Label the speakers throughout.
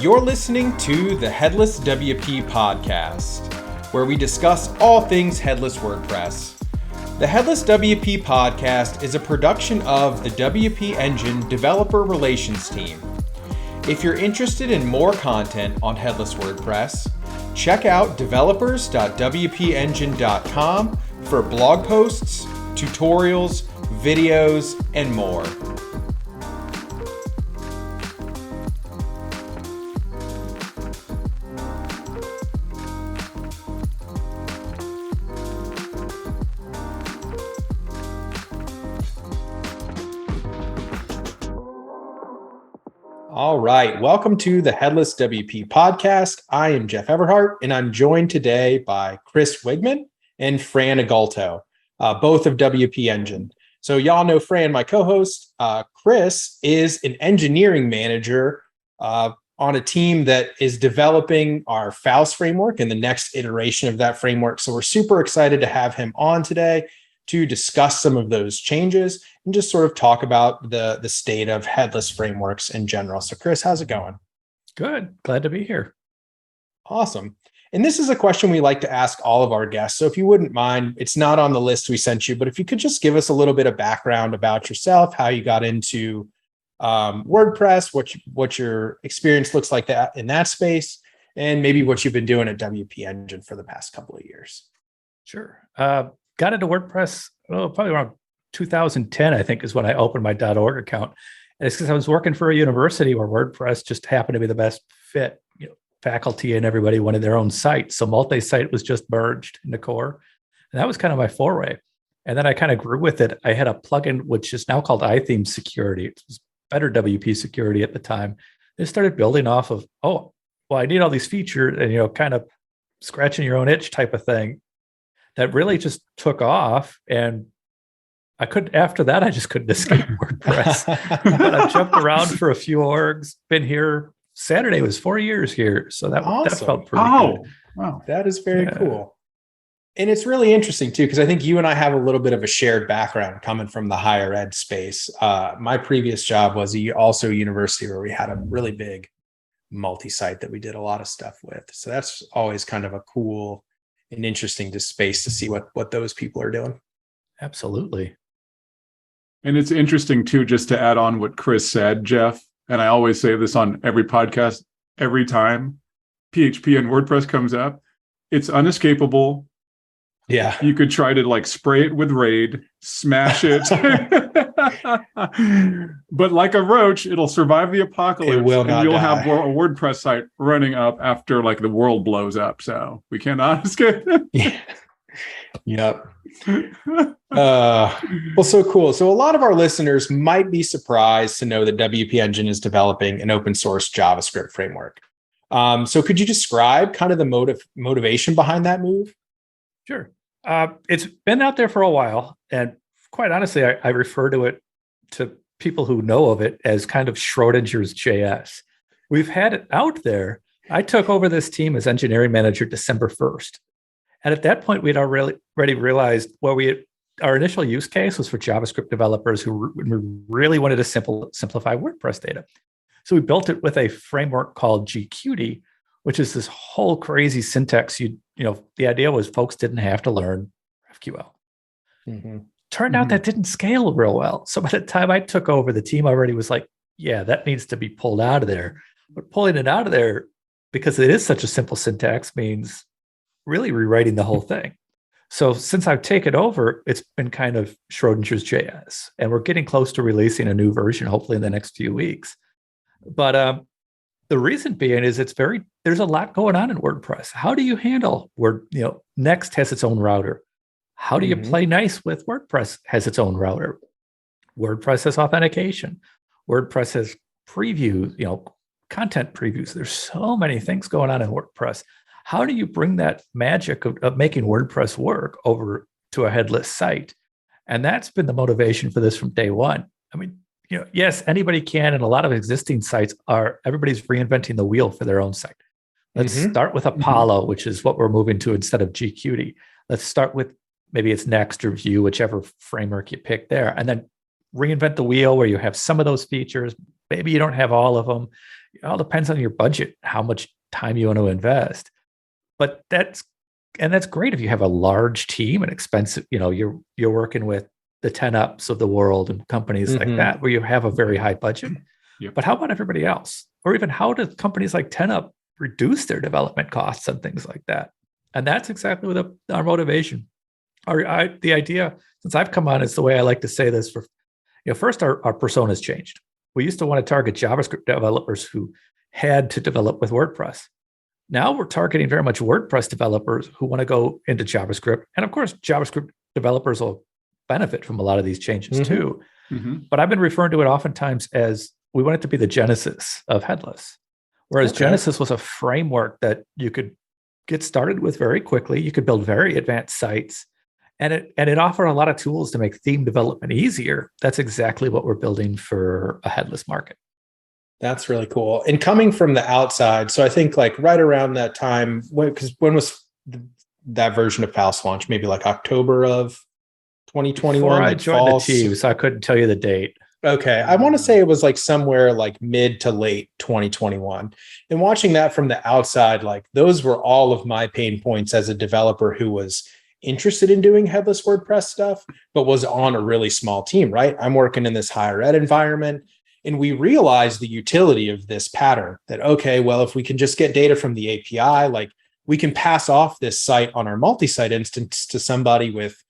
Speaker 1: You're listening to the Headless WP podcast, where we discuss all things Headless WordPress. The Headless WP podcast is a production of the WP Engine Developer Relations team. If you're interested in more content on Headless WordPress, check out developers.wpengine.com for blog posts, tutorials, videos, and more. All right, welcome to the Headless WP podcast. I am Jeff Everhart, and I'm joined today by Chris Wiegman and Fran and Jeff, both of WP Engine. So y'all know Fran, my co-host. Chris is an engineering manager on a team that is developing our Faust framework and the next iteration of that framework. So we're super excited to have him on today to discuss some of those changes and just sort of talk about the state of headless frameworks in general. So Chris, how's it going?
Speaker 2: Good. Glad to be here.
Speaker 1: Awesome. And this is a question we like to ask all of our guests. So if you wouldn't mind, it's not on the list we sent you, but if you could just give us a little bit of background about yourself, how you got into WordPress, what your experience looks like that in that space, and maybe what you've been doing at WP Engine for the past couple of years.
Speaker 2: Sure. Got into WordPress probably around 2010, I think, is when I opened my .org account. And it's because I was working for a university where WordPress just happened to be the best fit. You know, faculty and everybody wanted their own site. So multi-site was just merged into core. And that was kind of my foray. And then I kind of grew with it. I had a plugin, which is now called iTheme Security. It was better WP Security at the time. They started building off of, I need all these features and, kind of scratching your own itch type of thing. That really just took off. And after that, I just couldn't escape WordPress. But I've jumped around for a few orgs, been here. Saturday was 4 years here. So that felt pretty good.
Speaker 1: Wow. That is very cool. And it's really interesting too, because I think you and I have a little bit of a shared background coming from the higher ed space. My previous job was also a university where we had a really big multi-site that we did a lot of stuff with. So that's always kind of a cool and interesting space to see what those people are doing.
Speaker 2: Absolutely.
Speaker 3: And it's interesting too, just to add on what Chris said, Jeff, and I always say this on every podcast, every time PHP and WordPress comes up, it's unescapable.
Speaker 1: Yeah.
Speaker 3: You could try to spray it with Raid, smash it. But like a roach, it'll survive the apocalypse.
Speaker 1: It will not
Speaker 3: and you'll
Speaker 1: die.
Speaker 3: have a WordPress site running up after the world blows up. So we cannot escape.
Speaker 1: Yep. Well, so cool. So a lot of our listeners might be surprised to know that WP Engine is developing an open source JavaScript framework. So could you describe kind of the motivation behind that move?
Speaker 2: Sure. It's been out there for a while. And quite honestly, I refer to it to people who know of it as kind of Schrodinger's JS. We've had it out there. I took over this team as engineering manager December 1st. And at that point, we'd already realized, our initial use case was for JavaScript developers who really wanted to simplify WordPress data. So we built it with a framework called GQty, which is this whole crazy syntax. The idea was folks didn't have to learn GraphQL.
Speaker 1: Mm-hmm.
Speaker 2: Turned out that didn't scale real well. So by the time I took over, the team already was like, yeah, that needs to be pulled out of there. But pulling it out of there, because it is such a simple syntax, means really rewriting the whole thing. So since I've taken over, it's been kind of Schrodinger's JS. And we're getting close to releasing a new version, hopefully in the next few weeks. But the reason being is there's a lot going on in WordPress. How do you handle Next has its own router? How do you play nice with WordPress has its own router? WordPress has authentication. WordPress has previews, content previews. There's so many things going on in WordPress. How do you bring that magic of making WordPress work over to a headless site? And that's been the motivation for this from day one. I mean, yes, anybody can, and a lot of existing sites everybody's reinventing the wheel for their own site. Let's start with Apollo, which is what we're moving to instead of GQty. Let's start with maybe it's Next or Vue, whichever framework you pick there, and then reinvent the wheel where you have some of those features, Maybe you don't have all of them. It all depends on your budget, how much time you want to invest. But that's great if you have a large team and expensive, you're working with the 10-ups of the world and companies like that, where you have a very high budget.
Speaker 3: Yep.
Speaker 2: But how about everybody else? Or even how do companies like 10-up reduce their development costs and things like that? And that's exactly what our motivation. The idea, since I've come on, is the way I like to say this. First, our persona's changed. We used to want to target JavaScript developers who had to develop with WordPress. Now we're targeting very much WordPress developers who want to go into JavaScript. And of course, JavaScript developers will benefit from a lot of these changes too. But I've been referring to it oftentimes as we want it to be the genesis of headless. Whereas Genesis was a framework that you could get started with very quickly. You could build very advanced sites. And it offered a lot of tools to make theme development easier. That's exactly what we're building for a headless market.
Speaker 1: That's really cool. And coming from the outside, so I think like right around that time, because when was that version of Faust launch? Maybe like October of 2021.
Speaker 2: Before I joined the team, so I couldn't tell you the date.
Speaker 1: Okay. I want to say it was like somewhere like mid to late 2021. And watching that from the outside, like those were all of my pain points as a developer who was interested in doing headless WordPress stuff, but was on a really small team, right? I'm working in this higher ed environment. And we realized the utility of this pattern that, okay, well, if we can just get data from the API, like we can pass off this site on our multi-site instance to somebody with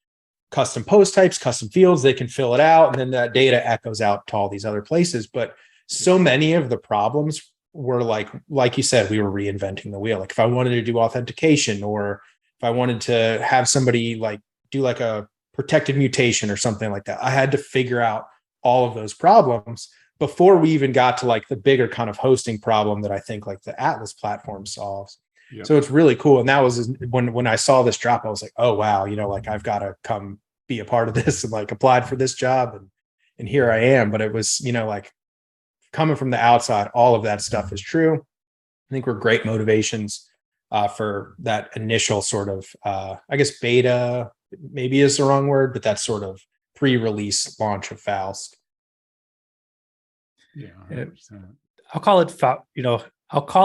Speaker 1: custom post types, custom fields, they can fill it out. And then that data echoes out to all these other places. But so many of the problems were like you said, we were reinventing the wheel. Like if I wanted to do authentication, or if I wanted to have somebody like do like a protected mutation or something like that, I had to figure out all of those problems before we even got to like the bigger kind of hosting problem that I think like the Atlas platform solves. Yep. So it's really cool. And that was when I saw this drop, I was like, oh, wow, like I've got to come be a part of this, and like applied for this job. And here I am. But it was, like coming from the outside, all of that stuff is true. I think we're great motivations for that initial sort of, I guess beta maybe is the wrong word, but that sort of pre-release launch of Faust.
Speaker 3: Yeah, 100%.
Speaker 2: I'll call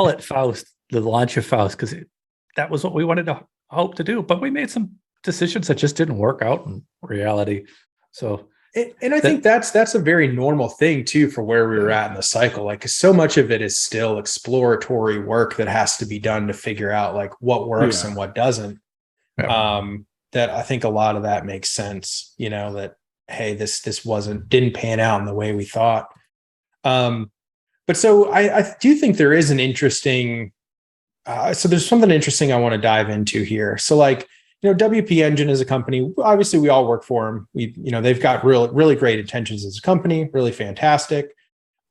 Speaker 2: it Faust, the launch of Faust, because that was what we wanted to hope to do. But we made some decisions that just didn't work out in reality. So,
Speaker 1: and I think that's a very normal thing too for where we were at in the cycle. Like, 'cause so much of it is still exploratory work that has to be done to figure out like what works and what doesn't. Yeah. That I think a lot of that makes sense. That hey, this didn't pan out in the way we thought. But so I do think there is an interesting, so there's something interesting I want to dive into here. So like, WP Engine is a company, obviously we all work for them. They've got really great intentions as a company, really fantastic.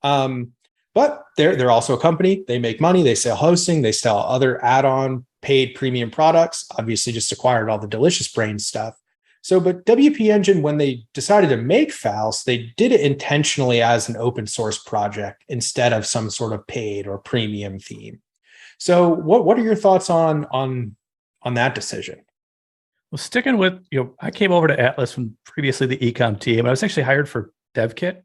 Speaker 1: But they're also a company. They make money, they sell hosting, they sell other add-on paid premium products, obviously just acquired all the Delicious Brains stuff. So, but WP Engine, when they decided to make Faust, they did it intentionally as an open source project instead of some sort of paid or premium theme. So what are your thoughts on that decision?
Speaker 2: Well, sticking with, I came over to Atlas from previously the ecom team. I was actually hired for DevKit.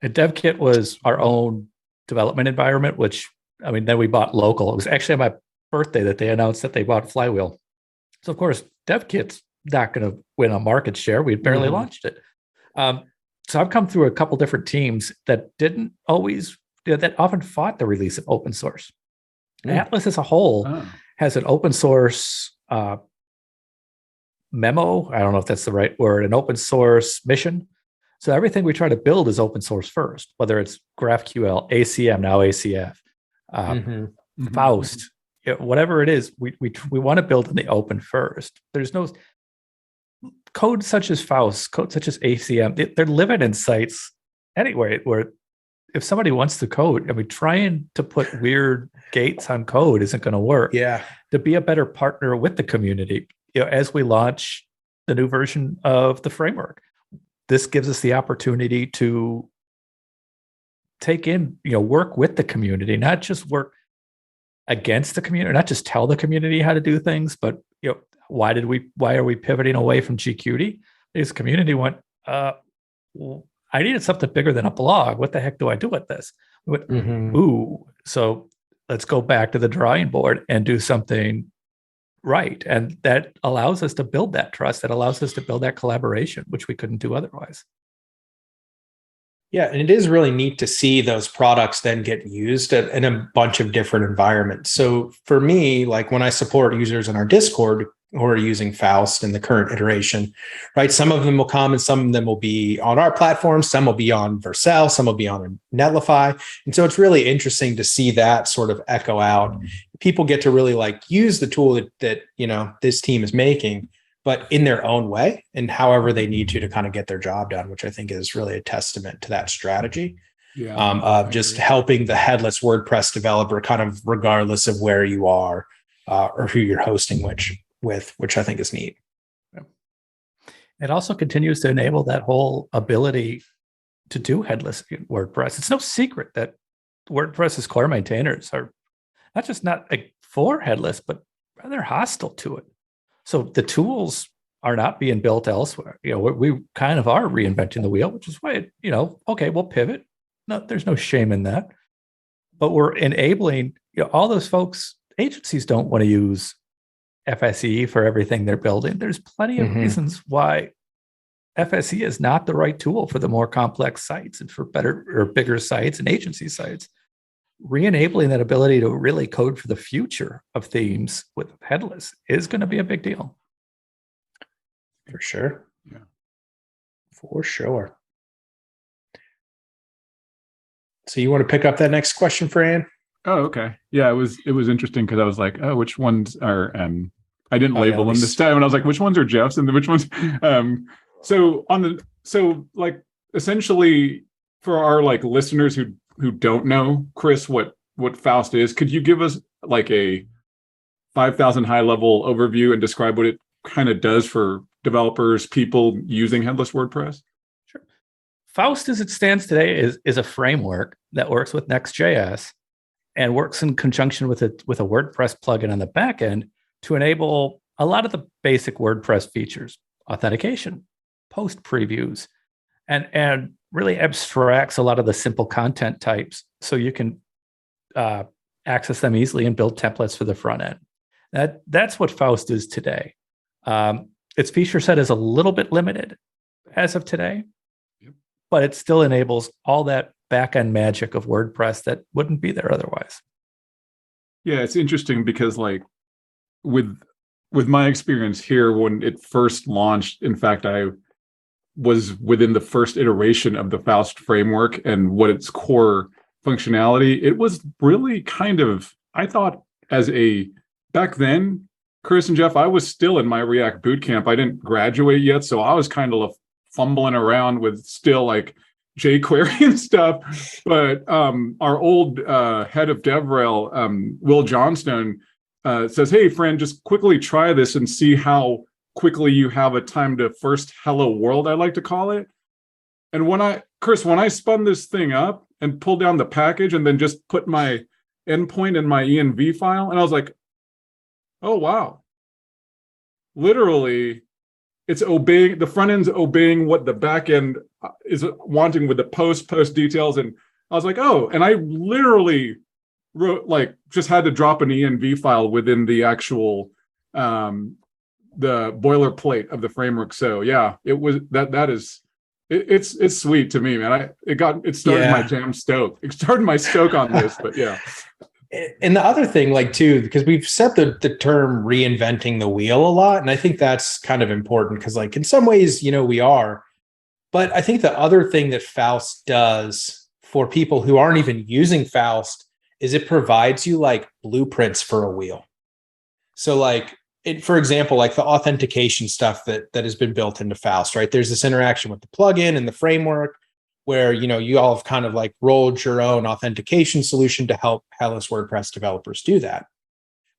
Speaker 2: And DevKit was our own development environment, which, then we bought local. It was actually on my birthday that they announced that they bought Flywheel. So, of course, DevKit's not going to win a market share. We had barely launched it. So I've come through a couple different teams that didn't always, that often fought the release of open source. Atlas as a whole has an open source memo. I don't know if that's the right word, an open source mission. So everything we try to build is open source first, whether it's GraphQL, ACM, now ACF, Faust, whatever it is, we want to build in the open first. There's no code such as Faust, code such as ACM. They're living in sites anyway, where if somebody wants to code, trying to put weird gates on code isn't going to work. Yeah. To be a better partner with the community, as we launch the new version of the framework, this gives us the opportunity to take in, work with the community, not just work against the community, not just tell the community how to do things, but why are we pivoting away from GQty? Because the community went, I I needed something bigger than a blog. What the heck do I do with this? We went, ooh, so let's go back to the drawing board and do something right. And that allows us to build that trust. That allows us to build that collaboration, which we couldn't do otherwise.
Speaker 1: Yeah, and it is really neat to see those products then get used in a bunch of different environments. So for me, like when I support users in our Discord who are using Faust in the current iteration, right? Some of them will come and some of them will be on our platform, some will be on Vercel, some will be on Netlify. And so it's really interesting to see that sort of echo out. People get to really like use the tool that you know this team is making, but in their own way and however they need to kind of get their job done, which I think is really a testament to that strategy of just helping the headless WordPress developer kind of regardless of where you are or who you're hosting which I think is neat.
Speaker 2: It also continues to enable that whole ability to do headless WordPress. It's no secret that WordPress's core maintainers are not like for headless, but rather hostile to it. So the tools are not being built elsewhere. You know, we kind of are reinventing the wheel, which is why, okay, we'll pivot. No, there's no shame in that. But we're enabling, all those folks, agencies don't want to use FSE for everything they're building. There's plenty of reasons why FSE is not the right tool for the more complex sites and for better or bigger sites and agency sites. Re-enabling that ability to really code for the future of themes with headless is going to be a big deal.
Speaker 1: For sure.
Speaker 3: Yeah.
Speaker 1: For sure. So you want to pick up that next question, Fran?
Speaker 3: Oh, okay. Yeah, it was interesting because I was like, oh, which ones are I didn't label them this time, and I was like, which ones are Jeff's and which ones so like essentially for our like listeners who don't know, Chris, what Faust is, could you give us like a 5,000 high level overview and describe what it kind of does for developers, people using headless WordPress?
Speaker 2: Sure. Faust, as it stands today, is a framework that works with Next.js and works in conjunction with a WordPress plugin on the back end to enable a lot of the basic WordPress features, authentication, post previews, and really abstracts a lot of the simple content types so you can access them easily and build templates for the front end. That's what Faust is today. Its feature set is a little bit limited as of today, but it still enables all that back-end magic of WordPress that wouldn't be there otherwise.
Speaker 3: Yeah, it's interesting because like with my experience here, when it first launched, in fact, I was within the first iteration of the Faust framework and what its core functionality, it was really kind of, I thought back then, Chris and Jeff, I was still in my React bootcamp. I didn't graduate yet, so I was kind of fumbling around with still like jQuery and stuff. But our old head of DevRel, Will Johnstone, says, hey, Fran, just quickly try this and see how quickly you have a time to first hello world, I like to call it. And when I spun this thing up and pulled down the package and then just put my endpoint in my env file, and I was like, oh, wow. Literally, it's obeying, the front end's obeying what the back end is wanting with the post details. And I was like, oh, and I literally wrote, like, just had to drop an env file within the actual, the boilerplate of the framework. So yeah, it was it's sweet to me, man. It started my jam stoke. It started my stoke on this, but yeah.
Speaker 1: And the other thing, like too, because we've said the term reinventing the wheel a lot, and I think that's kind of important because, like, in some ways, we are. But I think the other thing that Faust does for people who aren't even using Faust is it provides you like blueprints for a wheel. So, like, for example, like the authentication stuff that has been built into Faust, right? There's this interaction with the plugin and the framework where, you all have kind of like rolled your own authentication solution to help headless WordPress developers do that.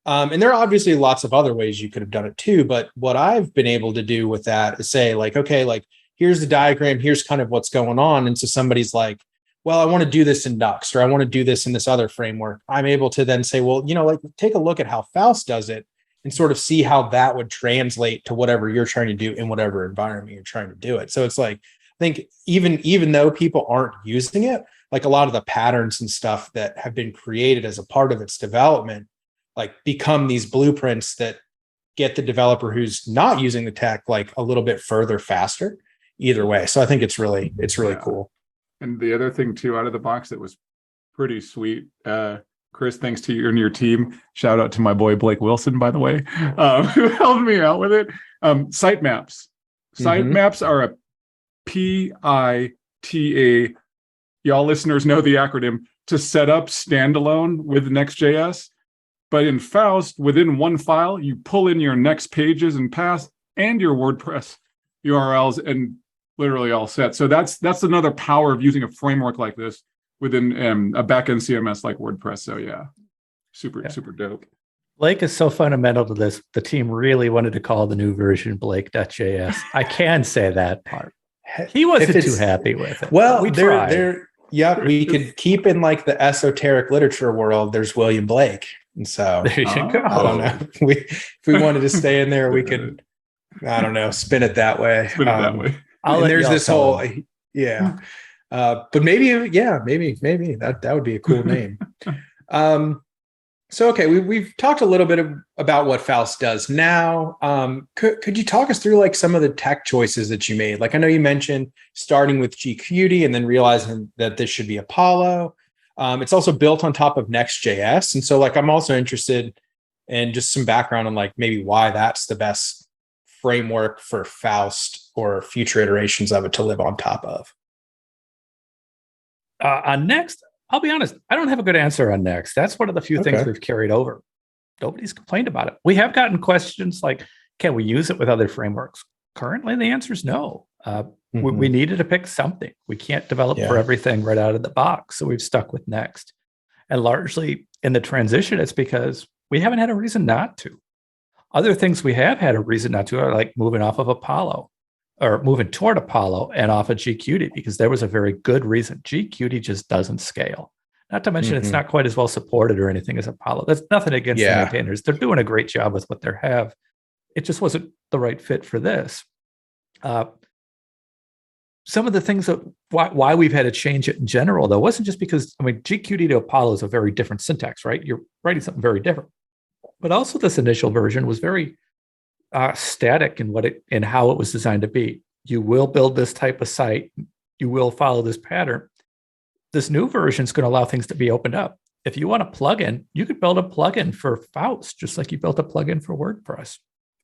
Speaker 1: And there are obviously lots of other ways you could have done it too. But what I've been able to do with that is say, like, okay, like, here's the diagram, here's kind of what's going on. And so somebody's like, well, I want to do this in Nuxt, or I want to do this in this other framework. I'm able to then say, well, like, take a look at how Faust does it and sort of see how that would translate to whatever you're trying to do in whatever environment you're trying to do it. So it's like, think even though people aren't using it, like a lot of the patterns and stuff that have been created as a part of its development, like become these blueprints that get the developer who's not using the tech like a little bit further faster either way. So I think it's really cool.
Speaker 3: And the other thing too, out of the box that was pretty sweet, Chris, thanks to you and your team. Shout out to my boy Blake Wilson, by the way, who helped me out with it. Sitemaps. Sitemaps are a PITA. Y'all listeners know the acronym, to set up standalone with Next.js. But in Faust, within one file, you pull in your next pages and paths and your WordPress URLs, and literally all set. So that's another power of using a framework like this within a backend CMS like WordPress. So yeah, super dope.
Speaker 2: Blake is so fundamental to this. The team really wanted to call the new version Blake.js. I can say that part. He wasn't too happy with it.
Speaker 1: Well, we could keep in like the esoteric literature world. There's William Blake. And so
Speaker 2: there you go.
Speaker 1: I don't know. If we wanted to stay in there, we could, I don't know, spin it that way. And there's this whole, but maybe that would be a cool name. So, okay, we've talked a little bit about what Faust does now. Could you talk us through like some of the tech choices that you made? Like I know you mentioned starting with GQty and then realizing that this should be Apollo. It's also built on top of Next.js. And so like, I'm also interested in just some background on like maybe why that's the best framework for Faust or future iterations of it to live on top of.
Speaker 2: On Next, I'll be honest, I don't have a good answer on Next. That's one of the few things we've carried over. Nobody's complained about it. We have gotten questions like, can we use it with other frameworks? Currently, the answer is no. We needed to pick something. We can't develop for everything right out of the box. So we've stuck with Next. And largely in the transition, it's because we haven't had a reason not to. Other things we have had a reason not to are like moving off of Apollo or moving toward Apollo and off of GQty, because there was a very good reason. GQty just doesn't scale. Not to mention it's not quite as well supported or anything as Apollo. That's nothing against the maintainers. They're doing a great job with what they have. It just wasn't the right fit for this. Some of the things that why we've had to change it in general, though, wasn't just because, I mean, GQty to Apollo is a very different syntax, right? You're writing something very different. But also this initial version was very static in how it was designed to be. You will build this type of site. You will follow this pattern. This new version is going to allow things to be opened up. If you want a plugin, you could build a plugin for Faust, just like you built a plugin for WordPress.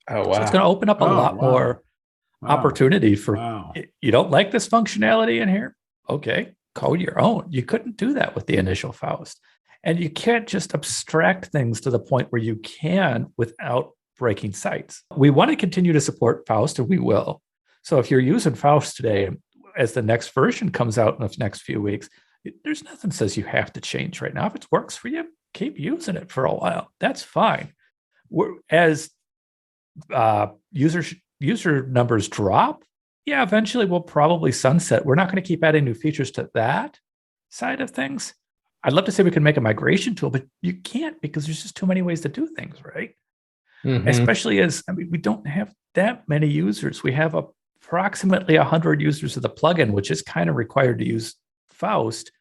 Speaker 1: Oh, wow.
Speaker 2: So it's going to open up a lot more opportunity for, you don't like this functionality in here? Okay, code your own. You couldn't do that with the initial Faust. And you can't just abstract things to the point where you can without breaking sites. We want to continue to support Faust, and we will. So if you're using Faust today, as the next version comes out in the next few weeks, there's nothing that says you have to change right now. If it works for you, keep using it for a while. That's fine. As user numbers drop, eventually we'll probably sunset. We're not going to keep adding new features to that side of things. I'd love to say we can make a migration tool, but you can't because there's just too many ways to do things, right? Especially we don't have that many users. We have approximately 100 users of the plugin, which is kind of required to use Faust.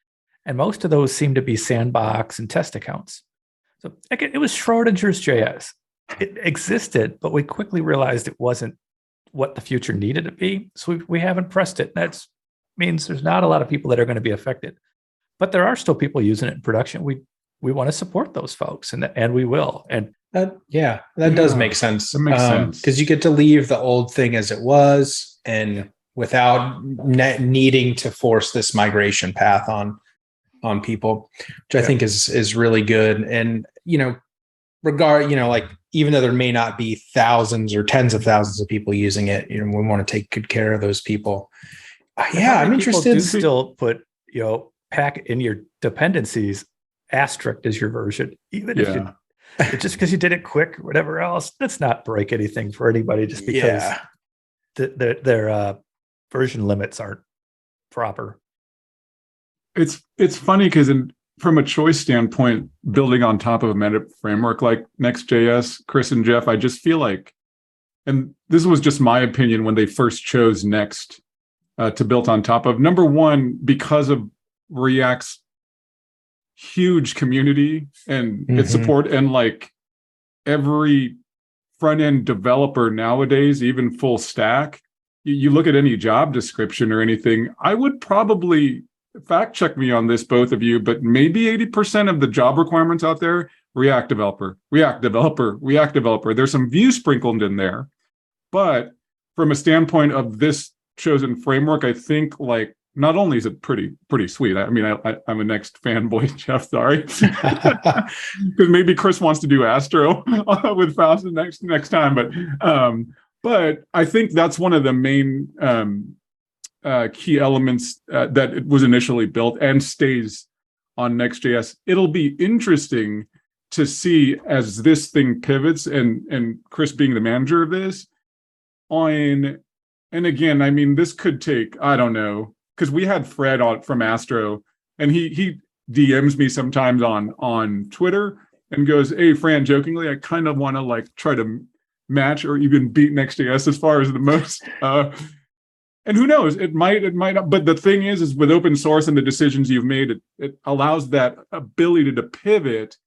Speaker 2: And most of those seem to be sandbox and test accounts. So again, it was Schrodinger's JS. It existed, but we quickly realized it wasn't what the future needed to be. So we haven't pressed it. That means there's not a lot of people that are going to be affected. But there are still people using it in production. We want to support those folks, and we will. And
Speaker 1: that does make sense.
Speaker 3: That makes sense
Speaker 1: because you get to leave the old thing as it was, and without needing to force this migration path on people, which I think is really good. And like even though there may not be thousands or tens of thousands of people using it, we want to take good care of those people. I'm interested.
Speaker 2: Do still put pack in your dependencies asterisk as your version, even if you just because you did it quick or whatever else. Let's not break anything for anybody just because their version limits aren't proper.
Speaker 3: It's funny because from a choice standpoint, building on top of a meta framework like Next.js, Chris and Jeff, I just feel like, and this was just my opinion when they first chose Next to build on top of. Number one, because of React's huge community and its support, and like every front end developer nowadays, even full stack, you look at any job description or anything, I would probably fact check me on this, both of you, but maybe 80% of the job requirements out there, React developer, React developer, React developer. There's some Vue sprinkled in there, but from a standpoint of this chosen framework, I think like not only is it pretty sweet. I mean, I'm a next fanboy, Jeff. Sorry, because maybe Chris wants to do Astro with Faust next time. But I think that's one of the main key elements that it was initially built and stays on Next.js. It'll be interesting to see as this thing pivots, and Chris being the manager of this on. And again, I mean, this could take, I don't know, because we had Fred on from Astro, and he DMs me sometimes on Twitter and goes, "Hey, Fran, jokingly, I kind of want to like try to match or even beat Next.js as far as the most." And who knows? It might not. But the thing is with open source and the decisions you've made, it allows that ability to pivot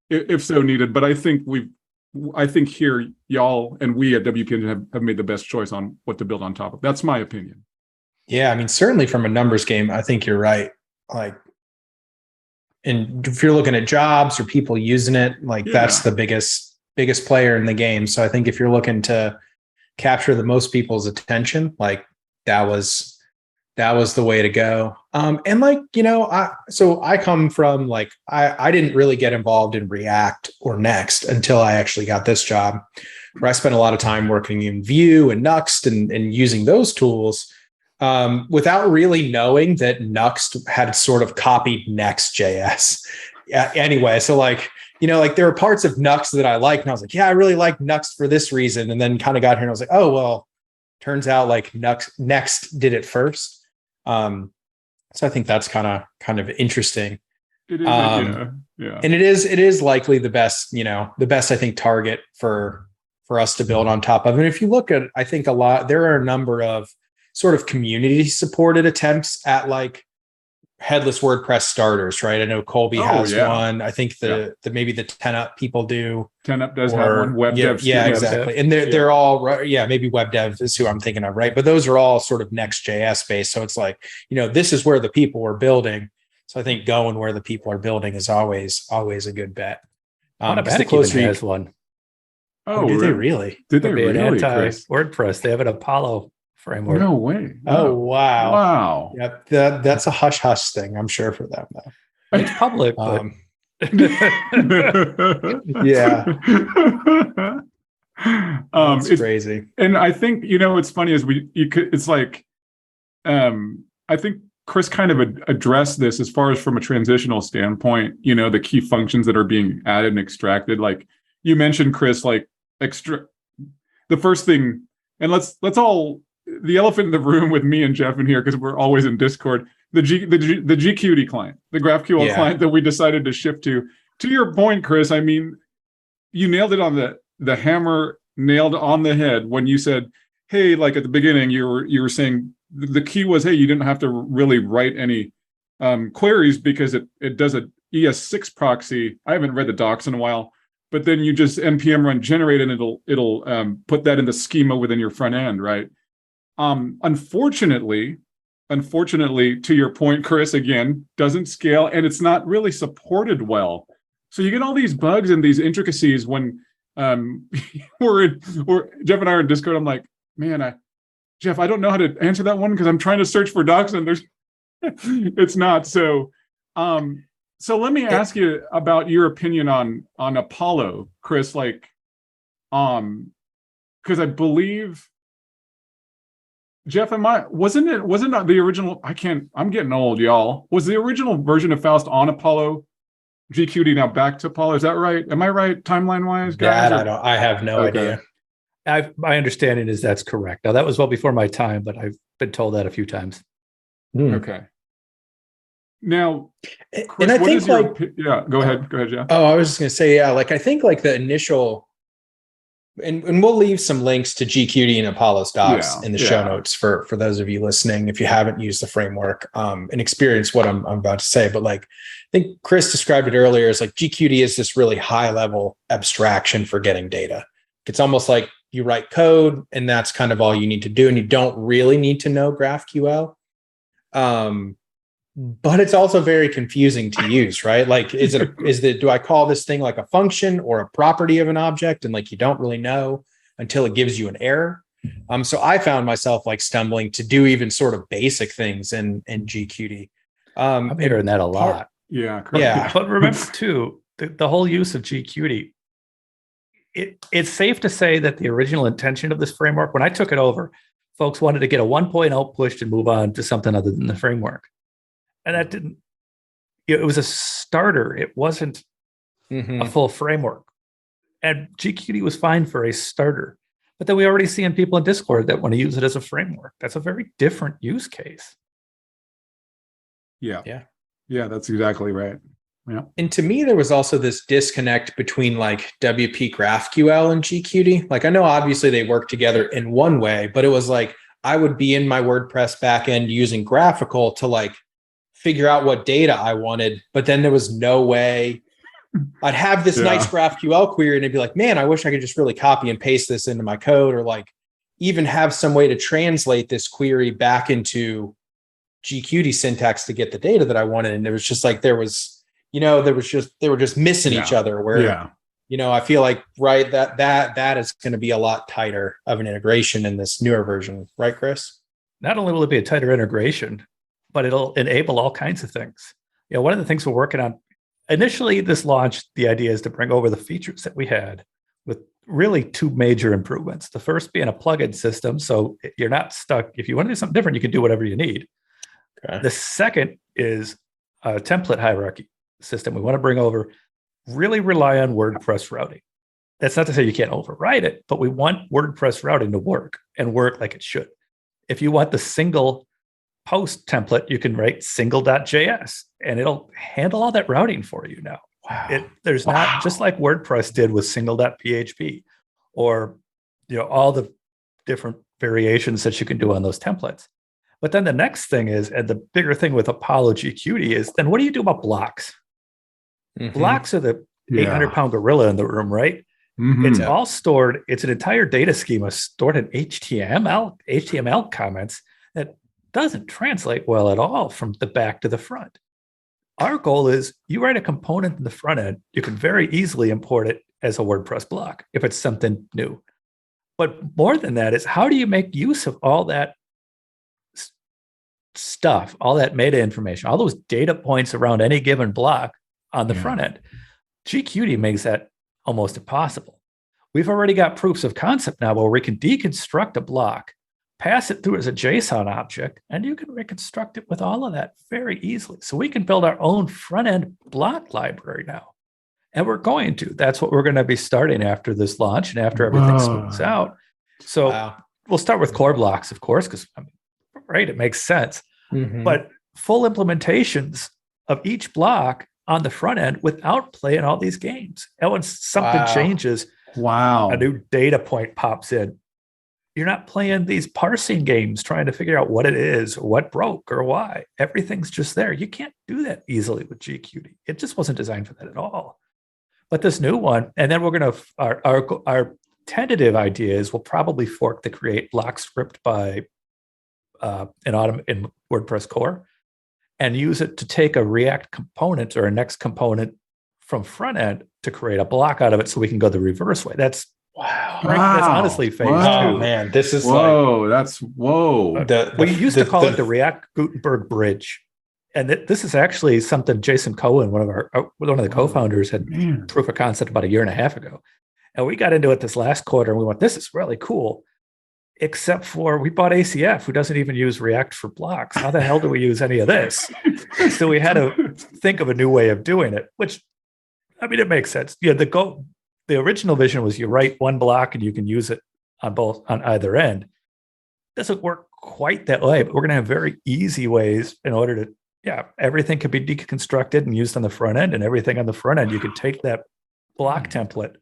Speaker 3: if so needed. But I think here y'all and we at WP have made the best choice on what to build on top of. That's my opinion.
Speaker 1: Yeah, I mean, certainly from a numbers game, I think you're right. Like, and if you're looking at jobs or people using it, like that's the biggest player in the game. So I think if you're looking to capture the most people's attention, like that was the way to go. And like, you know, I come from like, I didn't really get involved in React or Next until I actually got this job, where I spent a lot of time working in Vue and Nuxt and using those tools. Without really knowing that Nuxt had sort of copied Next.js. Anyway, so like, you know, like there are parts of Nuxt that I like, and I was like, yeah, I really like Nuxt for this reason. And then kind of got here and I was like, oh, well, turns out like Next did it first. So I think that's kind of interesting.
Speaker 3: It is, yeah.
Speaker 1: And it is likely the best, I think, target for us to build on top of. And if you look at, I think there are a number of sort of community supported attempts at like headless WordPress starters, right? I know Colby has one. I think the maybe the 10up people do.
Speaker 3: 10up does have one. Web dev.
Speaker 1: Yeah, exactly. And they're all, maybe web dev is who I'm thinking of, right? But those are all sort of Next.js based. So it's like, this is where the people are building. So I think going where the people are building is always a good bet.
Speaker 2: The closer even has one.
Speaker 1: Oh, did they really?
Speaker 3: Did they really?
Speaker 2: Anti-WordPress. They have an Apollo framework.
Speaker 3: No way.
Speaker 1: Oh, wow.
Speaker 3: Wow.
Speaker 1: Yep. That's a hush thing, I'm sure, for them, though.
Speaker 2: It's public, but
Speaker 1: yeah. It's crazy.
Speaker 3: And I think, it's funny as it's like, I think Chris kind of addressed this as far as from a transitional standpoint, the key functions that are being added and extracted. Like you mentioned, Chris, like the first thing, and let's all, the elephant in the room with me and Jeff in here, because we're always in Discord, the GQty client, the GraphQL client that we decided to shift to. To your point, Chris, I mean, you nailed it on the hammer, nailed on the head when you said, hey, like at the beginning, you were saying the key was, hey, you didn't have to really write any queries because it does a ES6 proxy. I haven't read the docs in a while, but then you just npm run generate and it'll put that in the schema within your front end, right? Unfortunately, to your point, Chris, again, doesn't scale and it's not really supported well. So you get all these bugs and these intricacies when Jeff and I are in Discord. I'm like, man, Jeff, I don't know how to answer that one because I'm trying to search for docs and there's it's not. So let me ask you about your opinion on Apollo, Chris, like because I believe Jeff, wasn't that the original? I'm getting old, y'all. Was the original version of Faust on Apollo? GQty now back to Apollo. Is that right? Am I right timeline wise, guys?
Speaker 1: I have no idea.
Speaker 2: My understanding is that's correct. Now that was well before my time, but I've been told that a few times.
Speaker 3: Okay. Now, Chris,
Speaker 1: and I think
Speaker 3: go ahead, Jeff.
Speaker 1: Oh, I was just going to say, like I think like the initial and we'll leave some links to GQty and Apollo's docs in the show
Speaker 3: Yeah.
Speaker 1: notes for those of you listening, if you haven't used the framework and experienced what I'm about to say. But like, I think Chris described it earlier as like GQty is this really high level abstraction for getting data. It's almost like you write code and that's kind of all you need to do. And you don't really need to know GraphQL. But it's also very confusing to use, right? Like, do I call this thing like a function or a property of an object? And like, you don't really know until it gives you an error. So I found myself like stumbling to do even sort of basic things in GQty.
Speaker 2: I'm hearing that a lot.
Speaker 3: Yeah.
Speaker 2: But remember too, the whole use of GQty, it's safe to say that the original intention of this framework, when I took it over, folks wanted to get a 1.0 pushed and move on to something other than the framework. And that didn't, it was a starter. It wasn't a full framework. And GQty was fine for a starter. But then we already see in people in Discord that want to use it as a framework. That's a very different use case.
Speaker 3: Yeah, that's exactly right. Yeah.
Speaker 1: And to me, there was also this disconnect between like WP GraphQL and GQty. Like, I know obviously they work together in one way, but it was like I would be in my WordPress backend using graphical to like figure out what data I wanted, but then there was no way I'd have this nice GraphQL query and it'd be like, man, I wish I could just really copy and paste this into my code, or like even have some way to translate this query back into GQty syntax to get the data that I wanted. And it was just like, they were just missing each other where, I feel like, right, that is going to be a lot tighter of an integration in this newer version. Right, Chris?
Speaker 2: Not only will it be a tighter integration, but it'll enable all kinds of things. One of the things we're working on, initially this launch, the idea is to bring over the features that we had with really two major improvements. The first being a plugin system. So you're not stuck. If you want to do something different, you can do whatever you need. Okay. The second is a template hierarchy system. We want to bring over, really rely on WordPress routing. That's not to say you can't override it, but we want WordPress routing to work and work like it should. If you want the single post template, you can write single.js and it'll handle all that routing for you now. Wow. There's not, just like WordPress did with single.php or all the different variations that you can do on those templates. But then the next thing is, and the bigger thing with Apollo GQty is, then what do you do about blocks? Blocks are the 800-pound gorilla in the room, right? It's all stored. It's an entire data schema stored in HTML comments that doesn't translate well at all from the back to the front. Our goal is you write a component in the front end, you can very easily import it as a WordPress block if it's something new. But more than that is, how do you make use of all that stuff, all that meta information, all those data points around any given block on the front end? GQty makes that almost impossible. We've already got proofs of concept now where we can deconstruct a block, pass it through as a JSON object, and you can reconstruct it with all of that very easily. So we can build our own front-end block library now. And we're going to. That's what we're going to be starting after this launch and after everything smooths out. So we'll start with core blocks, of course, because it makes sense. But full implementations of each block on the front end without playing all these games. And when something changes, a new data point pops in. You're not playing these parsing games trying to figure out what it is or what broke or why. Everything's just there. You can't do that easily with GQty. It just wasn't designed for that at all. But this new one, and then we're going to, our tentative idea is we'll probably fork the create block script by in WordPress core and use it to take a React component or a next component from front end to create a block out of it so we can go the reverse way. That's That's honestly phase two.
Speaker 1: Oh man, this is
Speaker 2: we used to call it the React Gutenberg bridge, and this is actually something Jason Cohen, one of the co-founders, had proof of concept about 1.5 years ago, and we got into it this last quarter, and we went, "This is really cool." Except for we bought ACF, who doesn't even use React for blocks. How the hell do we use any of this? So we had to think of a new way of doing it, which, I mean, it makes sense. Yeah, the original vision was you write one block and you can use it on either end. Doesn't work quite that way, but we're going to have very easy ways in order to, everything can be deconstructed and used on the front end, and everything on the front end, you can take that block template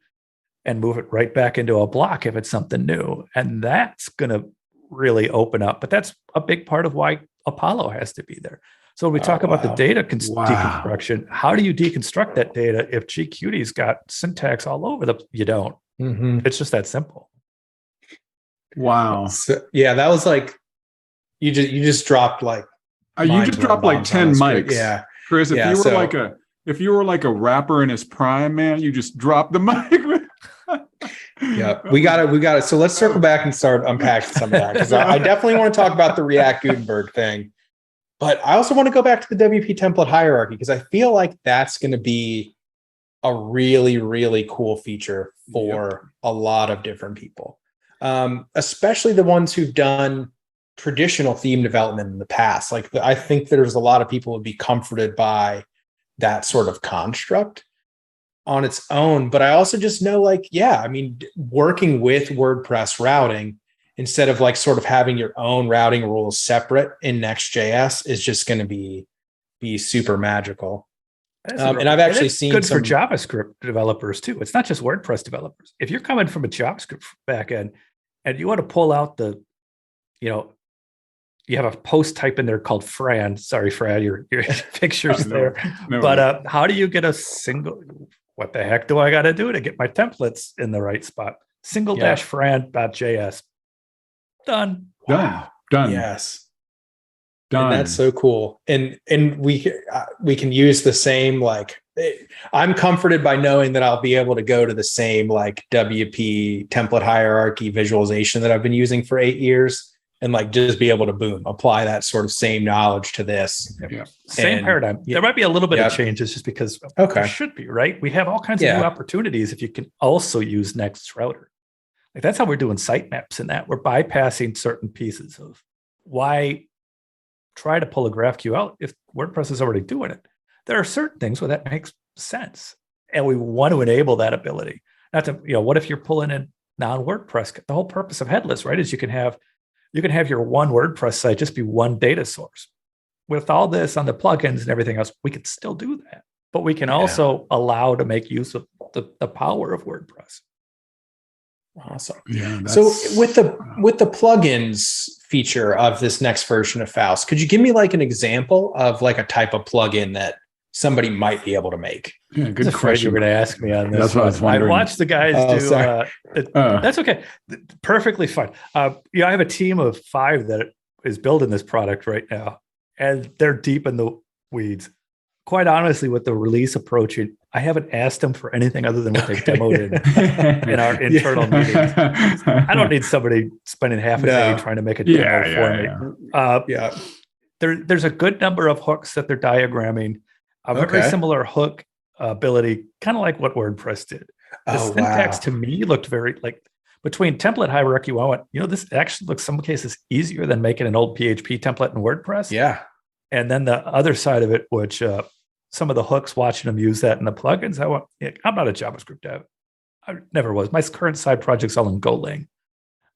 Speaker 2: and move it right back into a block if it's something new. And that's going to really open up. But that's a big part of why Apollo has to be there. So when we talk about the data deconstruction, how do you deconstruct that data if GQty's got syntax all over you don't. It's just that simple.
Speaker 3: Wow.
Speaker 1: So, yeah, that was like you just dropped like
Speaker 3: you just dropped like 10 mics.
Speaker 1: Yeah.
Speaker 3: Chris, if you were like a rapper in his prime, man, you just dropped the mic.
Speaker 1: Yeah, we got it. So let's circle back and start unpacking some of that, because I definitely want to talk about the React Gutenberg thing. But I also want to go back to the WP template hierarchy, because I feel like that's going to be a really, really cool feature for a lot of different people, especially the ones who've done traditional theme development in the past. Like, I think there's a lot of people who would be comforted by that sort of construct on its own. But I also just know, like, yeah, I mean, working with WordPress routing, instead of like sort of having your own routing rules separate in Next.js, is just going to be super magical. And I've actually seen
Speaker 2: good for JavaScript developers too. It's not just WordPress developers. If you're coming from a JavaScript backend and you want to pull out you have a post type in there called Fran. Sorry, Fran, your picture's there. But how do you get a single? What the heck do I got to do to get my templates in the right spot? --fran.js. Done.
Speaker 3: Wow. Done.
Speaker 1: Yes.
Speaker 3: Done.
Speaker 1: And that's so cool. And we can use the same, like, I'm comforted by knowing that I'll be able to go to the same like WP template hierarchy visualization that I've been using for 8 years, and like just be able to apply that sort of same knowledge to this.
Speaker 3: Yeah.
Speaker 2: Same paradigm. There might be a little bit of changes just because there should be, right? We have all kinds of new opportunities if you can also use Next Router. Like, that's how we're doing sitemaps, in that we're bypassing certain pieces of why try to pull a GraphQL out if WordPress is already doing it. There are certain things where that makes sense, and we want to enable that ability. Not to, what if you're pulling in non-WordPress? The whole purpose of Headless, right, is you can have your one WordPress site just be one data source. With all this on the plugins and everything else, we can still do that, but we can also allow to make use of the power of WordPress.
Speaker 1: Awesome.
Speaker 3: Yeah.
Speaker 1: So with the plugins feature of this next version of Faust, could you give me like an example of like a type of plugin that somebody might be able to make?
Speaker 3: Yeah, good question.
Speaker 2: You're going to ask me on this.
Speaker 3: That's what I was wondering.
Speaker 2: I watched the guys do. That's okay. Perfectly fine. I have a team of 5 that is building this product right now, and they're deep in the weeds. Quite honestly, with the release approaching, I haven't asked them for anything other than what they've demoed in our internal meetings. I don't need somebody spending half a day trying to make a demo for me. There's a good number of hooks that they're diagramming. A very similar hook ability, kind of like what WordPress did. The syntax to me looked very like, between template hierarchy, I went, this actually looks some cases easier than making an old PHP template in WordPress.
Speaker 1: Yeah. And
Speaker 2: then the other side of it, which some of the hooks, watching them use that in the plugins, I went, I'm not a JavaScript dev. I never was. My current side project's all in Golang.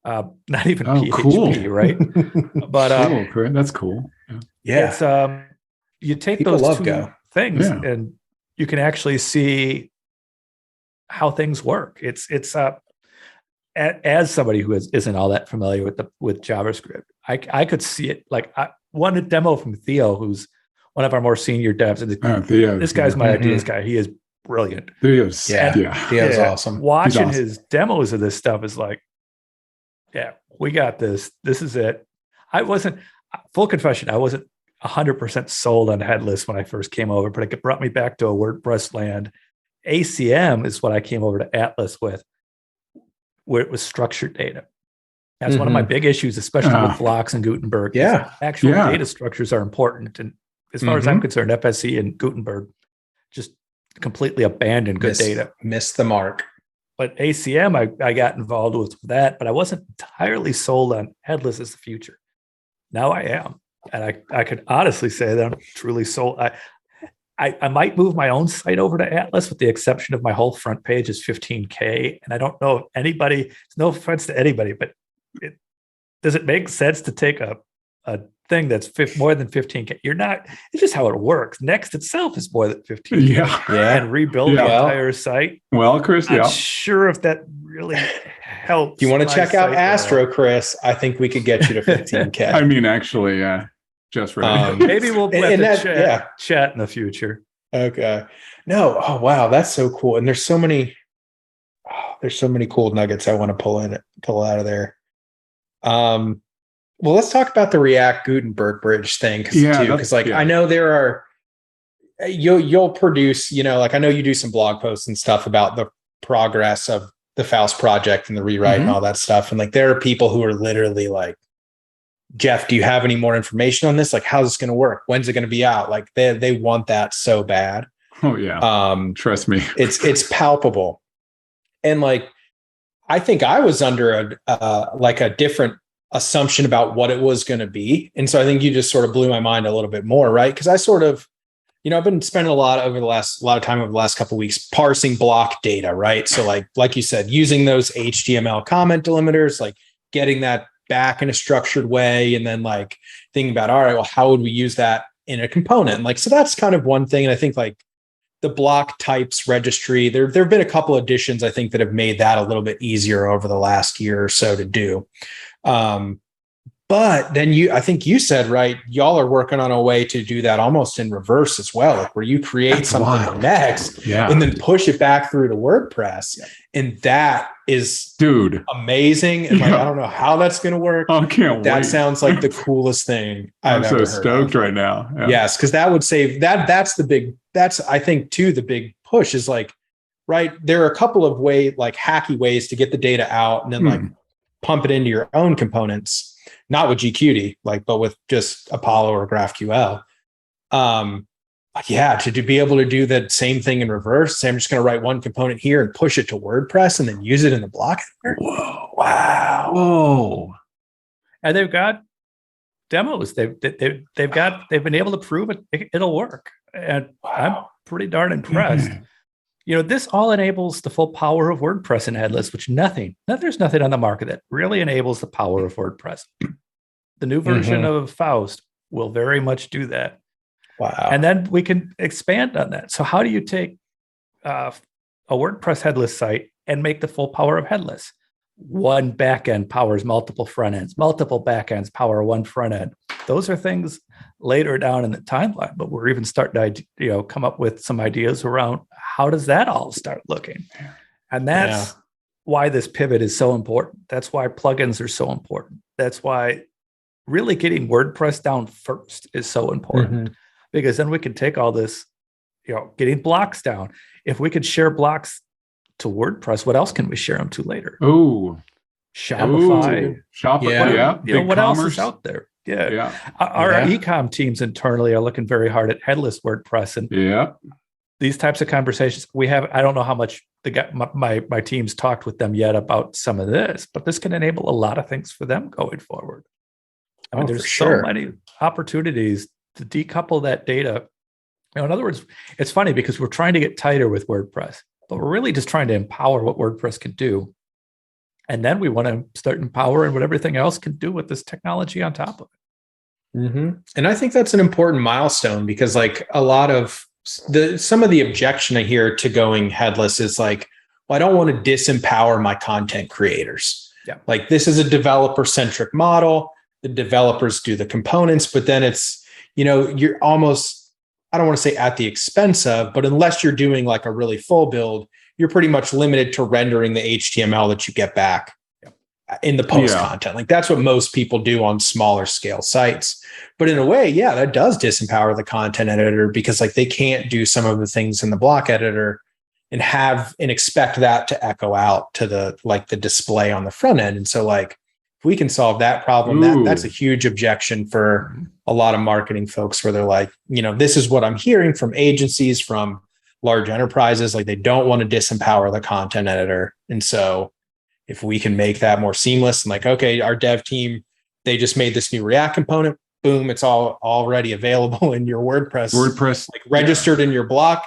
Speaker 2: Not even PHP, right? But
Speaker 3: cool. That's cool.
Speaker 1: Yeah.
Speaker 2: It's you take
Speaker 1: People
Speaker 2: those two
Speaker 1: Go.
Speaker 2: things and you can actually see how things work. It's as somebody who isn't all that familiar with JavaScript, I could see it. Like, one demo from Theo, who's one of our more senior devs. And this guy's my ideas guy. He is brilliant.
Speaker 3: Theo's
Speaker 1: awesome.
Speaker 2: Watching his demos of this stuff is like, we got this. This is it. Full confession, I wasn't 100% sold on Headless when I first came over, but it brought me back to a WordPress land. ACM is what I came over to Atlas with, where it was structured data. That's one of my big issues, especially with Flux and Gutenberg. Actual data structures are important. And as far as I'm concerned, FSC and Gutenberg just completely abandoned good data.
Speaker 1: Missed the mark.
Speaker 2: But ACM, I got involved with that, but I wasn't entirely sold on Headless as the future. Now I am. And I could honestly say that I'm truly sold. I might move my own site over to Atlas, with the exception of my whole front page is 15K. And I don't know if anybody, it's no offense to anybody, but does it make sense to take a thing that's more than 15K. You're not, it's just how it works. Next itself is more than 15K.
Speaker 3: Yeah.
Speaker 2: And rebuild the entire site.
Speaker 3: Well, Chris,
Speaker 2: I'm not sure if that really helps.
Speaker 1: If you want to check out Astro, Chris, I think we could get you to 15K.
Speaker 3: I mean, actually, just ready.
Speaker 2: Maybe we'll have to chat in the future.
Speaker 1: Okay. No. Oh, wow. That's so cool. And there's so many cool nuggets I want to pull out of there. Well, let's talk about the React Gutenberg bridge thing because I know there are, you'll produce, I know you do some blog posts and stuff about the progress of the Faust project and the rewrite and all that stuff. And like, there are people who are literally like, Jeff, do you have any more information on this? Like, how's this going to work? When's it going to be out? Like they want that so bad.
Speaker 3: Oh yeah. Trust me.
Speaker 1: It's palpable. And like, I think I was under a different assumption about what it was going to be. And so I think you just sort of blew my mind a little bit more, right? Because I sort of, I've been spending a lot of time over the last couple of weeks parsing block data, right? So like you said, using those HTML comment delimiters, like getting that back in a structured way, and then like thinking about, all right, well, how would we use that in a component? Like, so that's kind of one thing. And I think like the block types registry, there have been a couple additions, I think, that have made that a little bit easier over the last year or so to do. But then I think you said, right, y'all are working on a way to do that almost in reverse as well, like where you create something next and then push it back through to WordPress. Yeah. And that is amazing. And like, I don't know how that's going to work.
Speaker 3: I can't wait.
Speaker 1: That sounds like the coolest thing I've ever heard.
Speaker 3: I'm so stoked right now.
Speaker 1: Yeah. Yes. Cause that would save that's I think too, the big push is like, right. There are a couple of hacky ways to get the data out and then like pump it into your own components. Not with GQty, but with just Apollo or GraphQL. To be able to do the same thing in reverse. Say I'm just going to write one component here and push it to WordPress and then use it in the block editor.
Speaker 3: Whoa!
Speaker 1: Wow!
Speaker 3: Whoa!
Speaker 2: And they've got demos. They've been able to prove it'll work, and I'm pretty darn impressed. This all enables the full power of WordPress and Headless, which there's nothing on the market that really enables the power of WordPress. The new version of Faust will very much do that.
Speaker 1: Wow.
Speaker 2: And then we can expand on that. So how do you take a WordPress headless site and make the full power of Headless? One backend powers multiple front ends, multiple backends power one front end. Those are things later down in the timeline, but we're even starting to come up with some ideas around how does that all start looking? And that's why this pivot is so important. That's why plugins are so important. That's why really getting WordPress down first is so important, because then we can take all this, getting blocks down. If we could share blocks to WordPress, what else can we share them to later?
Speaker 3: Oh,
Speaker 2: Shopify.
Speaker 3: Big
Speaker 2: what
Speaker 3: commerce.
Speaker 2: else is out there? Our e-com teams internally are looking very hard at headless WordPress, and these types of conversations we have. I don't know how much my team's talked with them yet about some of this, but this can enable a lot of things for them going forward. I mean, there's so many opportunities to decouple that data. In other words, it's funny because we're trying to get tighter with WordPress, but we're really just trying to empower what WordPress can do. And then we want to start empowering what everything else can do with this technology on top of it.
Speaker 1: And I think that's an important milestone because a lot of some of the objection I hear to going headless is well, I don't want to disempower my content creators.
Speaker 2: Yeah.
Speaker 1: This is a developer-centric model. The developers do the components, but then it's, you're almost, I don't want to say at the expense of, but unless you're doing a really full build, you're pretty much limited to rendering the HTML that you get back in the post content. That's what most people do on smaller scale sites. But in a way, that does disempower the content editor because they can't do some of the things in the block editor and expect that to echo out to the display on the front end. And so if we can solve that problem, that's a huge objection for a lot of marketing folks where they're this is what I'm hearing from agencies, from large enterprises, they don't want to disempower the content editor. And so if we can make that more seamless and okay, our dev team, they just made this new React component, boom, it's all already available in your WordPress registered in your block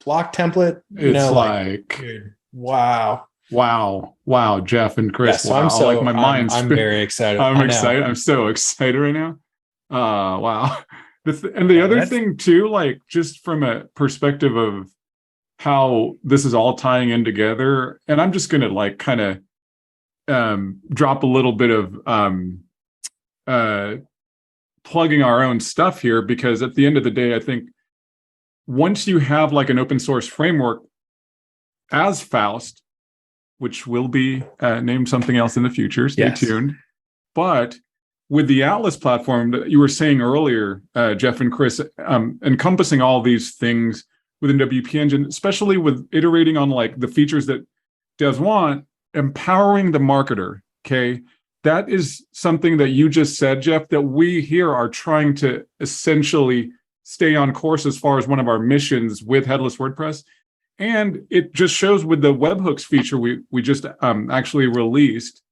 Speaker 1: template.
Speaker 3: It's
Speaker 1: dude, wow,
Speaker 3: Jeff and Chris.
Speaker 1: Yeah, so
Speaker 3: wow.
Speaker 1: I'm very excited.
Speaker 3: I'm excited. I'm so excited right now. Wow. And the other thing too, like just from a perspective of how this is all tying in together, and I'm just gonna like kind of drop a little bit of plugging our own stuff here, because at the end of the day, I think once you have like an open source framework as Faust, which will be named something else in the future, stay tuned. But with the Atlas platform that you were saying earlier, Jeff and Chris, encompassing all these things within WP Engine, especially with iterating on like the features that devs want, empowering the marketer, okay? That is something that you just said, Jeff, that we here are trying to essentially stay on course as far as one of our missions with Headless WordPress. And it just shows with the webhooks feature we just actually released,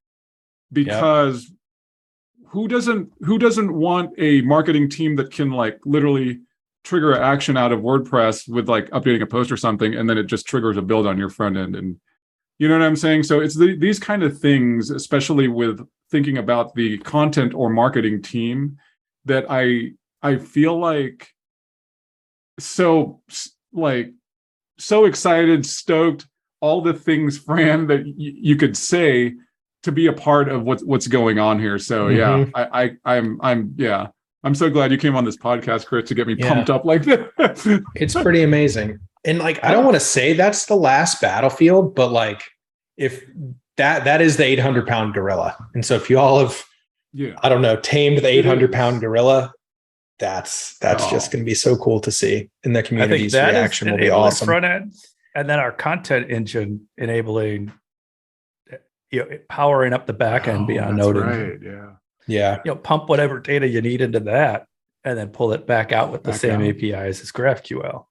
Speaker 3: because who doesn't want a marketing team that can like literally trigger an action out of WordPress with like updating a post or something, and then it just triggers a build on your front end, and you know what I'm saying? So it's these kind of things, especially with thinking about the content or marketing team, that I feel like so excited, stoked, all the things, Fran, that you could say to be a part of what's going on here. So I'm so glad you came on this podcast, Chris, to get me pumped up like this.
Speaker 1: It's pretty amazing. And like, I don't want to say that's the last battlefield, but like if that is the 800-pound gorilla. And so if you all have, I don't know, tamed the 800-pound gorilla, that's just going to be so cool to see. And the community's reaction will be awesome.
Speaker 2: Front end, and then our content engine enabling, powering up the back end beyond Node.
Speaker 3: Right.
Speaker 1: Yeah.
Speaker 2: Pump whatever data you need into that, and then pull it back out with the same APIs as GraphQL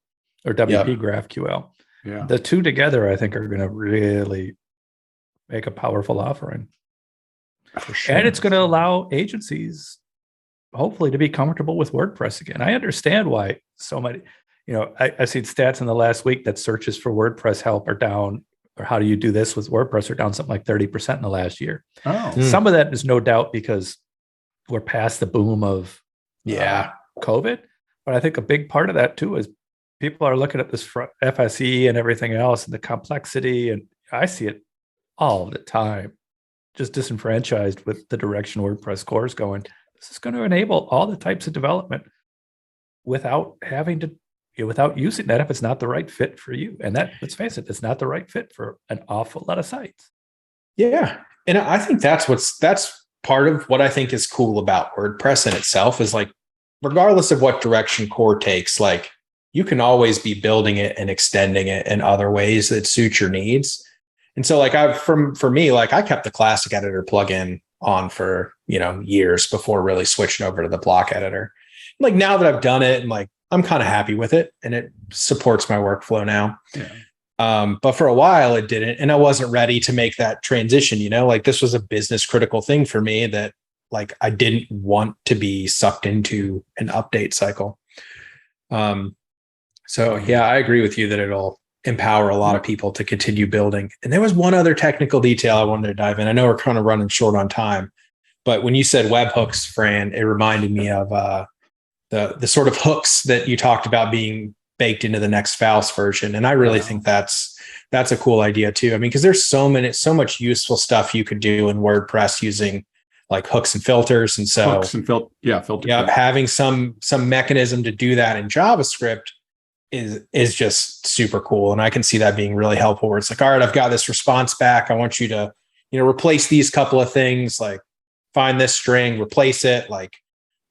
Speaker 2: or WP GraphQL.
Speaker 3: Yeah.
Speaker 2: The two together, I think, are going to really make a powerful offering.
Speaker 3: For sure.
Speaker 2: And it's going to allow agencies, hopefully, to be comfortable with WordPress again. I understand why so many, I've seen stats in the last week that searches for WordPress help are down, or how do you do this with WordPress are down something like 30% in the last year. Some of that is no doubt because we're past the boom of COVID. But I think a big part of that too is people are looking at this FSE and everything else and the complexity. And I see it all the time, just disenfranchised with the direction WordPress core is going. This is going to enable all the types of development without having to, without using that if it's not the right fit for you. And that, let's face it, it's not the right fit for an awful lot of sites.
Speaker 1: Yeah. And I think that's part of what I think is cool about WordPress in itself is like, regardless of what direction core takes, like you can always be building it and extending it in other ways that suit your needs. And so like for me, like I kept the classic editor plugin on for, years before really switching over to the block editor. Like now that I've done it and like, I'm kind of happy with it and it supports my workflow now.
Speaker 3: Yeah.
Speaker 1: But for a while it didn't, and I wasn't ready to make that transition, like this was a business critical thing for me that like I didn't want to be sucked into an update cycle. So yeah, I agree with you that it'll empower a lot of people to continue building. And there was one other technical detail I wanted to dive in. I know we're kind of running short on time, but when you said webhooks, Fran, it reminded me of the sort of hooks that you talked about being baked into the next Faust version. And I really think that's a cool idea too. I mean, because there's so much useful stuff you could do in WordPress using like hooks and filters. And so
Speaker 3: filters.
Speaker 1: Yeah, having some mechanism to do that in JavaScript is just super cool. And I can see that being really helpful where it's like, all right, I've got this response back. I want you to, replace these couple of things, like find this string, replace it, like,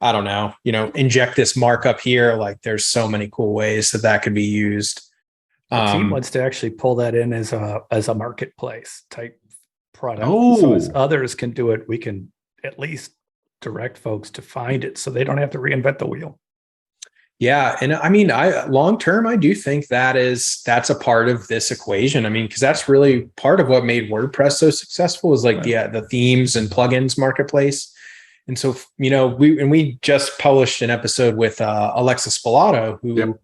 Speaker 1: I don't know, inject this markup here. Like there's so many cool ways that could be used.
Speaker 2: The team wants to actually pull that in as a marketplace type product.
Speaker 1: Oh.
Speaker 2: So as others can do it, we can at least direct folks to find it so they don't have to reinvent the wheel.
Speaker 1: Yeah. And I mean, long term, I do think that's a part of this equation. I mean, because that's really part of what made WordPress so successful is like the themes and plugins marketplace. And so, we just published an episode with Alexa Spalato, who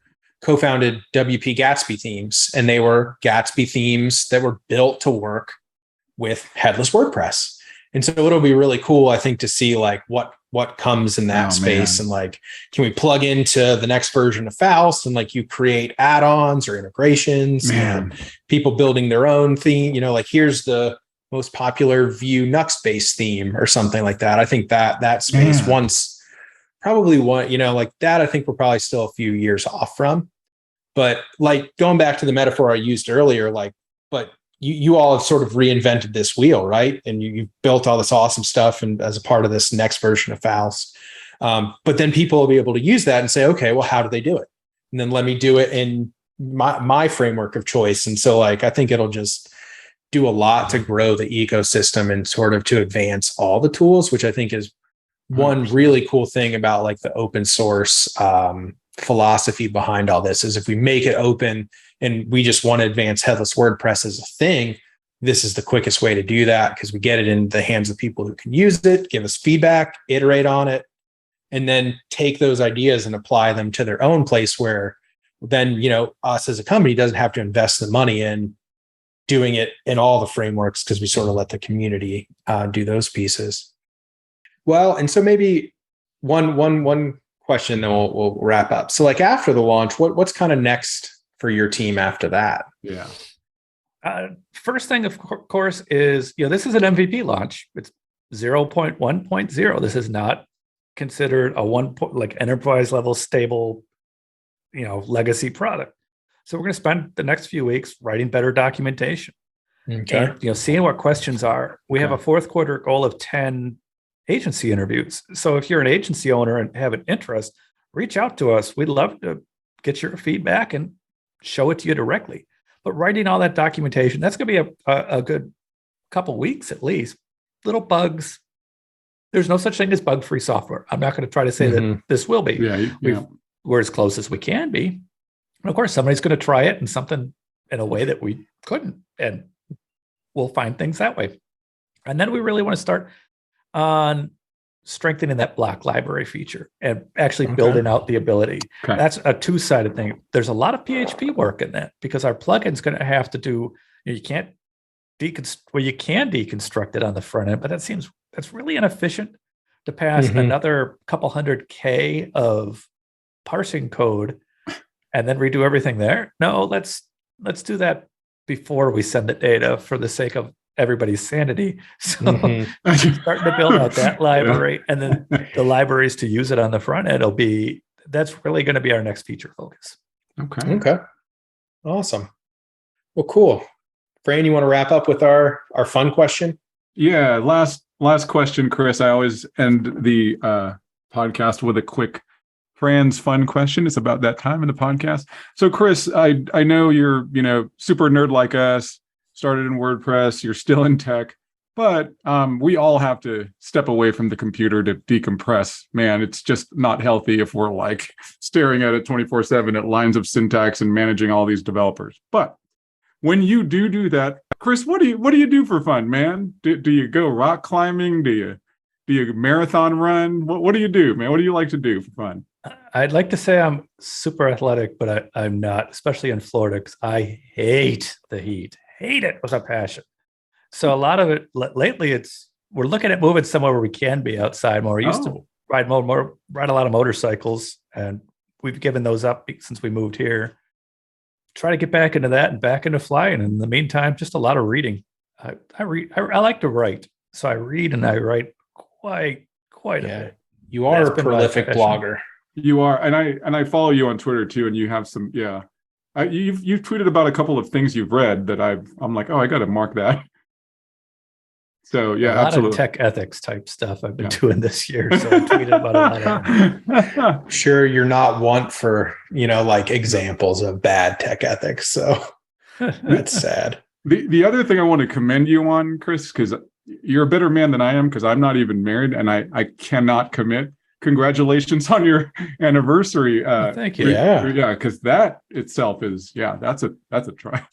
Speaker 1: co-founded WP Gatsby themes, and they were Gatsby themes that were built to work with Headless WordPress. And so it'll be really cool, I think, to see like what what comes in that space.
Speaker 3: Man.
Speaker 1: And like, can we plug into the next version of Faust and like you create add-ons or integrations and people building their own theme, like here's the most popular Vue Nuxt-based theme or something like that. I think that space probably one, like that, I think we're probably still a few years off from. But like going back to the metaphor I used earlier, like, but you all have sort of reinvented this wheel, right? And you've built all this awesome stuff and as a part of this next version of Faust. But then people will be able to use that and say, okay, well, how do they do it? And then let me do it in my framework of choice. And so like, I think it'll just do a lot to grow the ecosystem and sort of to advance all the tools, which I think is one really cool thing about like the open source philosophy behind all this is if we make it open and we just want to advance headless WordPress as a thing, this is the quickest way to do that because we get it in the hands of people who can use it, give us feedback, iterate on it, and then take those ideas and apply them to their own place where then, us as a company doesn't have to invest the money in doing it in all the frameworks because we sort of let the community do those pieces. Well, and so maybe one question, then we'll wrap up. So like after the launch, what's kind of next for your team after that?
Speaker 3: Yeah.
Speaker 2: First thing, of course, is, this is an MVP launch. It's 0.1.0. This is not considered a like enterprise level stable, legacy product. So we're going to spend the next few weeks writing better documentation.
Speaker 1: Okay.
Speaker 2: And, seeing what questions are. We have a fourth quarter goal of 10 agency interviews. So if you're an agency owner and have an interest, reach out to us. We'd love to get your feedback and show it to you directly. But writing all that documentation, that's going to be a good couple weeks at least. Little bugs. There's no such thing as bug-free software. I'm not going to try to say that this will be. We're as close as we can be. And of course, somebody's going to try it and something in a way that we couldn't, and we'll find things that way. And then we really want to start on strengthening that block library feature and actually building out the ability. That's a two-sided thing. There's a lot of PHP work in that because our plugin's going to have to do, you can't you can deconstruct it on the front end, but that's really inefficient to pass another couple hundred K of parsing code and then redo everything there. No, let's do that before we send the data for the sake of everybody's sanity. So starting to build out that library and then the libraries to use it on the front end that's really going to be our next feature focus.
Speaker 1: Okay. Awesome. Well, cool. Fran, you want to wrap up with our fun question?
Speaker 3: Yeah. Last question, Chris. I always end the podcast with a quick Fran's fun question. It's about that time in the podcast. So Chris, I know you're, super nerd like us, started in WordPress, you're still in tech, but we all have to step away from the computer to decompress. Man, it's just not healthy if we're like staring at it 24/7 at lines of syntax and managing all these developers. But when you do that, Chris, what do you do for fun, man? Do you go rock climbing? Do you marathon run? What do you do, man? What do you like to do for fun?
Speaker 2: I'd like to say I'm super athletic, but I'm not, especially in Florida, because I hate the heat. Hate it with a passion. So a lot of it lately, we're looking at moving somewhere where we can be outside more. We used to ride a lot of motorcycles, and we've given those up since we moved here. Try to get back into that and back into flying. In the meantime, just a lot of reading. I read. I like to write, so I read and I write quite a bit.
Speaker 1: You are a prolific blogger.
Speaker 3: You are, and I follow you on Twitter too, and you have some. Yeah, you've tweeted about a couple of things you've read that I'm like, I got to mark that. So yeah,
Speaker 2: a lot
Speaker 3: absolutely.
Speaker 2: of tech ethics type stuff I've been doing this year. So I tweeted about a lot of
Speaker 1: Sure, you're not one for like examples of bad tech ethics. So that's sad.
Speaker 3: The other thing I want to commend you on, Chris, because you're a better man than I am, because I'm not even married and I cannot commit. Congratulations on your anniversary.
Speaker 2: Thank you.
Speaker 3: Yeah, because that itself is that's a try.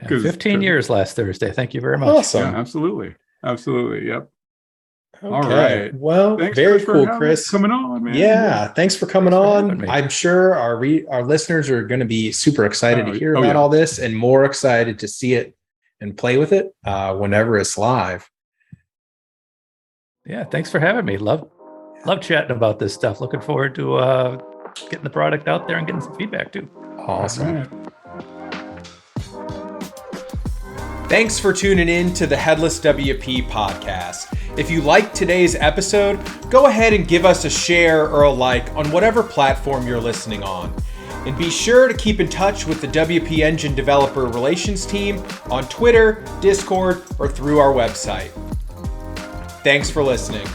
Speaker 2: 15 years last Thursday. Thank you very much.
Speaker 1: Awesome.
Speaker 3: Yeah, absolutely. Yep.
Speaker 1: Okay.
Speaker 3: All right.
Speaker 1: Well,
Speaker 3: thanks,
Speaker 1: very
Speaker 3: Chris,
Speaker 1: cool, Chris.
Speaker 3: Coming on, man.
Speaker 1: Yeah, thanks for coming on.
Speaker 2: Me.
Speaker 1: I'm sure our listeners are going to be super excited to hear about all this and more excited to see it and play with it whenever it's live.
Speaker 2: Yeah, thanks for having me. Love Love chatting about this stuff. Looking forward to getting the product out there and getting some feedback too.
Speaker 1: Awesome.
Speaker 3: All right.
Speaker 1: Thanks for tuning in to the Headless WP podcast. If you liked today's episode, go ahead and give us a share or a like on whatever platform you're listening on. And be sure to keep in touch with the WP Engine Developer Relations team on Twitter, Discord, or through our website. Thanks for listening.